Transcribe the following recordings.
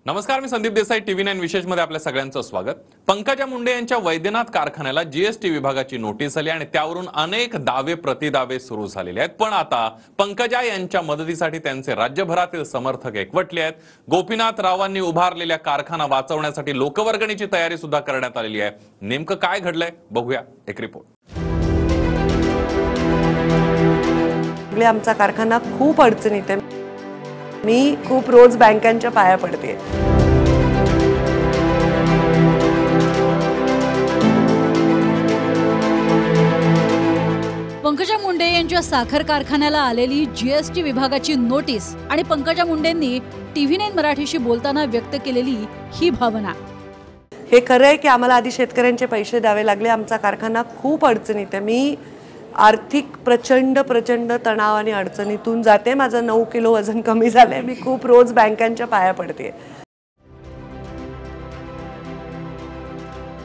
नमस्कार, मी संदीप देसाई, TV9 विशेष मध्ये आपल्या सगळ्यांचं स्वागत। पंकजा मुंडे यांच्या वैद्यनाथ कारखान्याला जीएसटी विभागाची नोटीस आली आणि त्यावरून अनेक दावे प्रतिदावे सुरू झालेले आहेत। पण आता पंकजा यांच्या मदतीसाठी त्यांचे राज्यभरातील समर्थक एकवटले आहेत। गोपीनाथ रावांनी उभारलेल्या कारखाना वाचवण्यासाठी लोकवर्गणीची तयारी सुद्धा करण्यात आलेली आहे। नेमकं काय घडलंय बघूया एक रिपोर्ट। आमचा कारखाना खूप अडचणीत आहे। मी खूप रोज बँकांच्या पाया पडते। पंकजा मुंडे यांच्या साखर कारखान्याला आलेली जीएसटी विभागाची नोटीस आणि पंकजा मुंडेंनी TV9 मराठीशी बोलताना व्यक्त केलेली ही भावना। हे खरं आहे की आम्हाला आधी शेतकऱ्यांचे पैसे द्यावे लागले। आमचा कारखाना खूप अडचणीत आहे। मी आर्थिक प्रचंड तणाव आणि अडचणीतून जाते। माझं 9 किलो वजन कमी झालंय। मी खूप रोज बँकांच्या पाया पडते।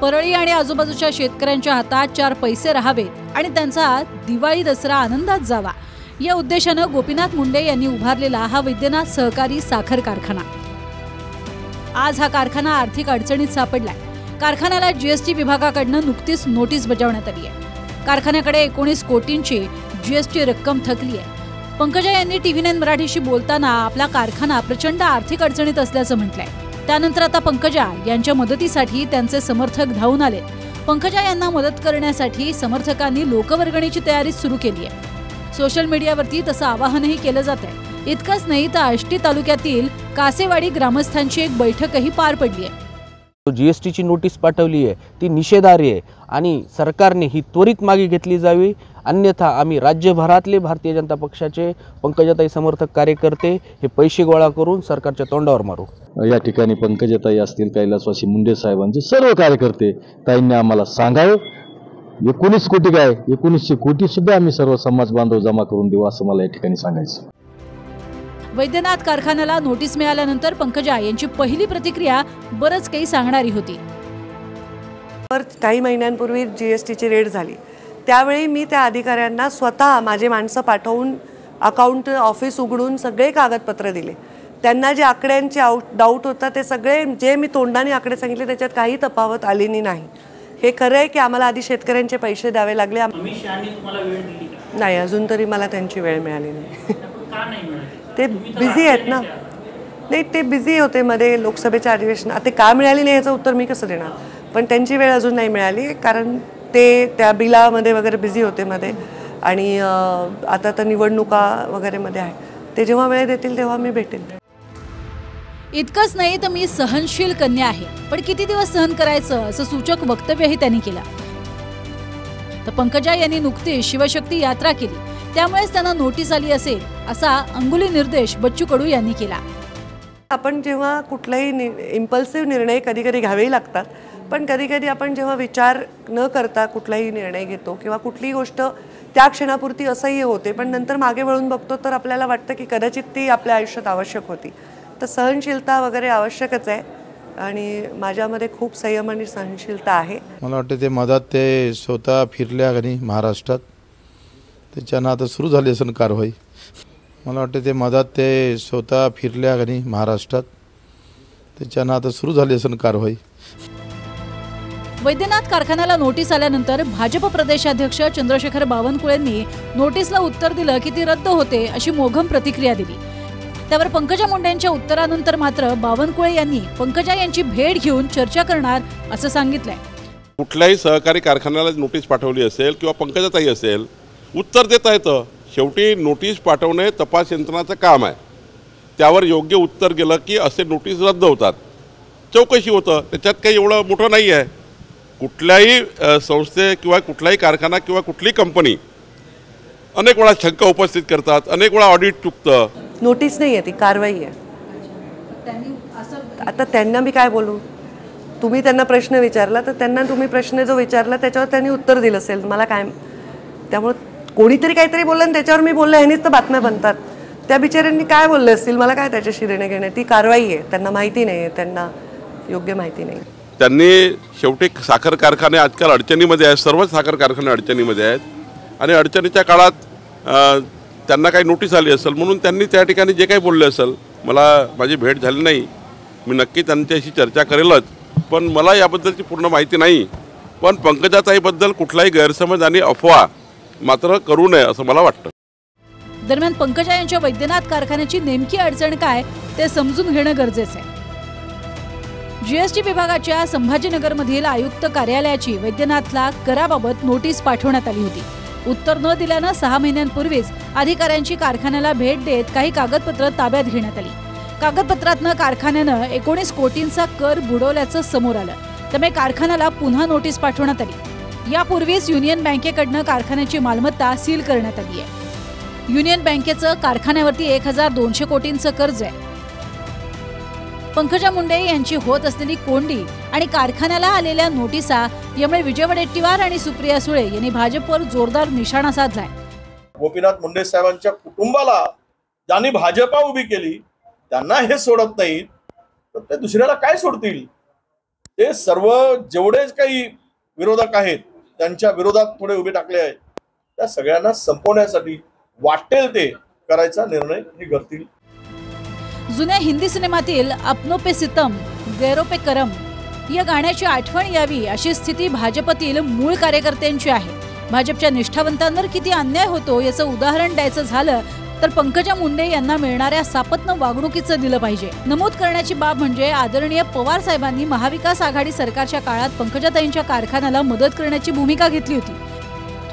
परळी आणि आजूबाजूच्या शेतकऱ्यांच्या हातात 4 पैसे राहावेत आणि त्यांचा दिवाळी दसरा आनंदात जावा या उद्देशानं गोपीनाथ मुंडे यांनी उभारलेला हा वैद्यनाथ सहकारी साखर कारखाना। आज हा कारखाना आर्थिक अडचणीत सापडलाय। कारखान्याला जीएसटी विभागाकडून नुकतीच नोटीस बजावण्यात आली आहे। कारखान्याकडे 19 कोटींची जीएसटी रक्कम थकली आहे। पंकजा यांनी TV9 मराठीशी बोलताना आपला कारखाना प्रचंड आर्थिक अडचणीत असल्याचं म्हटलंय। त्यानंतर आता पंकजा यांच्या मदतीसाठी त्यांचे समर्थक धावून आले। पंकजा यांना मदत करण्यासाठी समर्थकांनी लोकवर्गणीची तयारी सुरू केली आहे। सोशल मीडियावरती तसं आवाहनही केलं जात आहे। इतकंच नाही तर आष्टी तालुक्यातील कासेवाडी ग्रामस्थांची एक बैठकही पार पडली आहे। जीएसटीची नोटीस पाठवली आहे ती निषेधार्ह आहे आणि सरकारने ही त्वरित मागे घेतली जावी, अन्यथा आम्ही राज्यभरातले भारतीय जनता पक्षाचे पंकजाताई समर्थक कार्यकर्ते हे पैसे गोळा करून सरकारच्या तोंडावर मारू। या ठिकाणी पंकजाताई असतील, कैलासवासी मुंडे साहेबांचे सर्व कार्यकर्ते ताईंनी आम्हाला सांगावं 19 कोटी काय 1900 कोटी सुद्धा आम्ही सर्व समाज बांधव जमा करून देऊ असं मला या ठिकाणी सांगायचं। वैद्यनाथ कारखान्याला नोटीस मिळाल्यानंतर पंकजा यांची पहिली प्रतिक्रिया बरंच काही सांगणारी होती। काही महिन्यांपूर्वी जीएसटीची रेड झाली। त्यावेळी मी त्या अधिकाऱ्यांना स्वतः माझे माणसं पाठवून अकाउंट ऑफिस उघडून सगळे कागदपत्र दिले। त्यांना जे आकड्यांचे डाऊट होता ते सगळे जे मी तोंडाने आकडे सांगितले त्याच्यात काही तफावत आलेली नाही। हे खरं आहे की आम्हाला आधी शेतकऱ्यांचे पैसे द्यावे लागले। नाही, अजून तरी मला त्यांची वेळ मिळाली नाही। ते बिझी आहेत ना। नाही, ते बिझी होते मध्ये लोकसभेच्या अधिवेशन। आता का मिळाली नाही याचं उत्तर मी कसं देणार, पण त्यांची वेळ अजून नाही मिळाली कारण ते त्या बिलामध्ये वगैरे बिझी होते मध्ये आणि आता तर निवडणुका वगैरे मध्ये आहे। ते जेव्हा वेळ देतील तेव्हा मी भेटेन। इतकंच नाही तर मी सहनशील कन्या आहे, पण किती दिवस सहन करायचं असं सूचक वक्तव्यही त्यांनी केलं। तर पंकजा यांनी नुकतीच शिवशक्ती यात्रा केली, त्यामुळेच त्यांना नोटीस आली असेल असा अंगुली निर्देश बच्चू कडू यांनी केला। आपण जेव्हा कुठलाही इम्पल्सिव्ह निर्णय कधी कधी घ्यावे लागतात, पण कधी कधी आपण जेव्हा विचार न करता कुठलाही निर्णय घेतो किंवा कुठलीही गोष्ट त्या क्षणापुरती असह्य होते, पण नंतर मागे वळून बघतो तर आपल्याला वाटतं की कदाचित ती आपल्या आयुष्यात आवश्यक होती। तर सहनशीलता वगैरे आवश्यकच आहे आणि माझ्यामध्ये खूप संयम आणि सहनशीलता आहे। मला वाटतं ते मधात ते स्वतः फिरल्या आणि महाराष्ट्रात त्याच्यानं आता सुरू झाली असेल कारवाई। मला वाटतं ते मधात ते स्वतः फिरल्या आणि महाराष्ट्रात त्याच्यानं आता सुरू झाली असेल कारवाई। वैद्यनाथ कारखान्याला नोटीस आल्यानंतर भाजप प्रदेशाध्यक्ष चंद्रशेखर बावनकुळेंनी नोटीसला उत्तर दिलं की ती रद्द होते अशी मोघम प्रतिक्रिया दिली। त्यावर पंकजा मुंडेंच्या उत्तरानंतर मात्र बावनकुळे यांनी पंकजा यांची भेट घेऊन चर्चा करणार असं सांगितलंय। कुठल्याही सहकारी कारखान्याला नोटीस पाठवली असेल किंवा पंकजाताई असेल, उत्तर देता येतं। शेवटी नोटीस पाठवणे तपास यंत्रणाचं काम आहे। त्यावर योग्य उत्तर गेलं की असे नोटीस रद्द होतात, चौकशी होतं। त्याच्यात काही एवढं मोठं नाही आहे। कुठल्याही संस्थे किंवा कुठलाही कारखाना किंवा कुठलीही कंपनी अनेक वेळा शंका उपस्थित करतात, अनेक वेळा ऑडिट चुकतं। नोटीस नाही आहे, ती कारवाई आहे। आता त्यांना मी काय बोलू? तुम्ही त्यांना प्रश्न विचारला तर त्यांना तुम्ही प्रश्न जो विचारला त्याच्यावर त्यांनी उत्तर दिलं असेल, मला काय। त्यामुळे कोणीतरी काहीतरी बोललं आणि त्याच्यावर मी बोलले, ह्यानेच तर बातम्या बनतात। त्या बिचाऱ्यांनी काय बोलले असतील, मला काय त्याच्याशी देणे घेणे। ती कारवाई आहे, त्यांना माहिती नाही, त्यांना योग्य माहिती नाही। त्यांनी शेवटी साखर कारखाने आजकाल अडचणीमध्ये आहेत, सर्व साखर कारखाने अडचणीमध्ये आहेत आणि अडचणीच्या काळात त्यांना काही नोटीस आली असेल म्हणून त्यांनी त्या ठिकाणी जे काही बोलले असेल, मला माझी भेट झाली नाही मी नक्की त्यांच्याशी चर्चा करेलच, पण मला याबद्दलची पूर्ण माहिती नाही. पण पंकजाताईबद्दल कुठलाही गैरसमज आणि अफवा मात्र करू नये असं मला वाटतं. दरम्यान पंकजा यांच्या वैद्यनाथ कारखान्याची नेमकी अडचण काय ते समजून घेणं गरजेचं आहे. जीएसटी विभागाच्या संभाजीनगरमधील आयुक्त कार्यालयाची वैद्यनाथला कराबाबत नोटीस पाठवण्यात आली होती. उत्तर न दिल्यानं 6 महिन्यांपूर्वीच अधिकाऱ्यांची कारखान्याला भेट देत काही कागदपत्र ताब्यात घेण्यात आली. कागदपत्रातनं कारखान्यानं 19 कोटींचा कर बुडवल्याचं समोर आलं. त्यामुळे कारखान्याला पुन्हा नोटीस पाठवण्यात आली. यापूर्वीच युनियन बँकेकडनं कारखान्याची मालमत्ता सील करण्यात आली आहे. युनियन बँकेचं कारखान्यावरती 1200 कोटींचं कर्ज आहे. पंकजा मुंडे यांची होत असलेली कोंडी आणि कारखान्याला आलेल्या नोटिसा यामुळे विजय वडेट्टीवार आणि सुप्रिया सुळे यांनी भाजपवर जोरदार निशाणा साधलाय. गोपीनाथ मुंडे साहेबांच्या कुटुंबाला ज्यांनी भाजपा उभी केली त्यांना हे सोडत नाहीत तर ते दुसऱ्याला काय सोडतील. ते सर्व जेवढे काही विरोधक आहेत त्यांच्या विरोधात थोडे उभे टाकले आहेत त्या सगळ्यांना संपवण्यासाठी वाटेल ते करायचा निर्णय हे करतील. जुन्या हिंदी सिनेमातील अपनों पे सितम गैरों पे करम या गाण्याची आठवण यावी अशी स्थिती भाजपतील मूळ कार्यकर्त्यांची आहे. भाजपच्या निष्ठावंतांवर किती अन्याय होतो याचं उदाहरण द्यायचं झालं तर पंकजा मुंडे यांना मिळणाऱ्या सापत्न वागणुकीचं दिलं पाहिजे. नमूद करण्याची बाब म्हणजे आदरणीय पवार साहेबांनी महाविकास आघाडी सरकारच्या काळात पंकजाताईंच्या कारखान्याला मदत करण्याची भूमिका घेतली होती.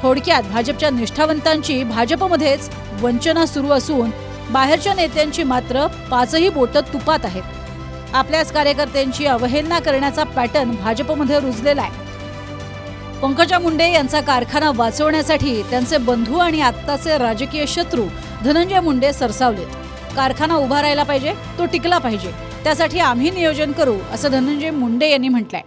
थोडक्यात भाजपच्या निष्ठावंतांची भाजपमध्येच वंचना सुरू असून बाहेरच्या नेत्यांची मात्र 5ही बोटं तुपात आहेत. आपल्याच कार्यकर्त्यांची अवहेलना करण्याचा पॅटर्न भाजपमध्ये रुजलेला आहे. पंकजा मुंडे यांचा कारखाना वाचवण्यासाठी त्यांचे बंधू आणि आत्ताचे राजकीय शत्रू धनंजय मुंडे सरसावलेत. कारखाना उभा राहायला पाहिजे, तो टिकला पाहिजे, त्यासाठी आम्ही नियोजन करू असं धनंजय मुंडे यांनी म्हटलंय.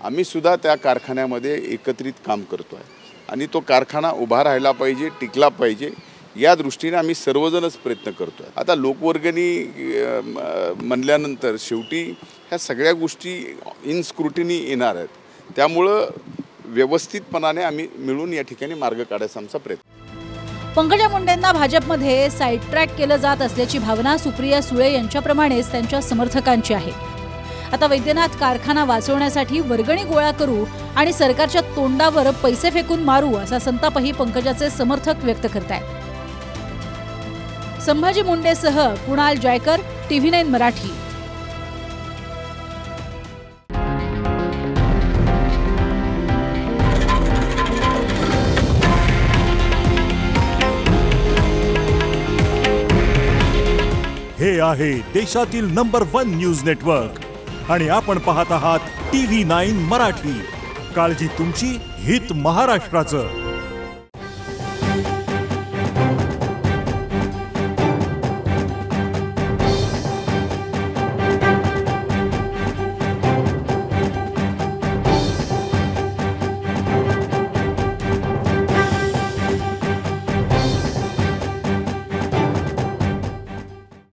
आम्ही सुद्धा त्या कारखान्यामध्ये एकत्रित काम करतो आहे आणि तो कारखाना उभा राहायला पाहिजे, टिकला पाहिजे या दृष्टीने आम्ही सर्वजणच प्रयत्न करतो आहे. आता लोकवर्गणी म्हणल्यानंतर शेवटी ह्या सगळ्या गोष्टी इन स्क्रुटिनी येणार आहेत. त्यामुळं व्यवस्थितपणाने आम्ही मिळून या ठिकाणी मार्ग काढायचा आमचा प्रयत्न. पंकजा मुंडेंना भाजपमध्ये साईड ट्रॅक केलं जात असल्याची भावना सुप्रिया सुळे यांच्याप्रमाणेच त्यांच्या समर्थकांची आहे. आता वैद्यनाथ कारखाना वाचवण्यासाठी वर्गणी गोळा करू आणि सरकारच्या तोंडावर पैसे फेकून मारू असा संतापही पंकजाचे समर्थक व्यक्त करतायत. संभाजी मुंडेसह कुणाल जयकर, TV9 मराठी. हे आहे देशातील नंबर 1 न्यूज नेटवर्क आणि आपण पाहत आहात TV9 मराठी. काळजी तुमची, हित महाराष्ट्राचं.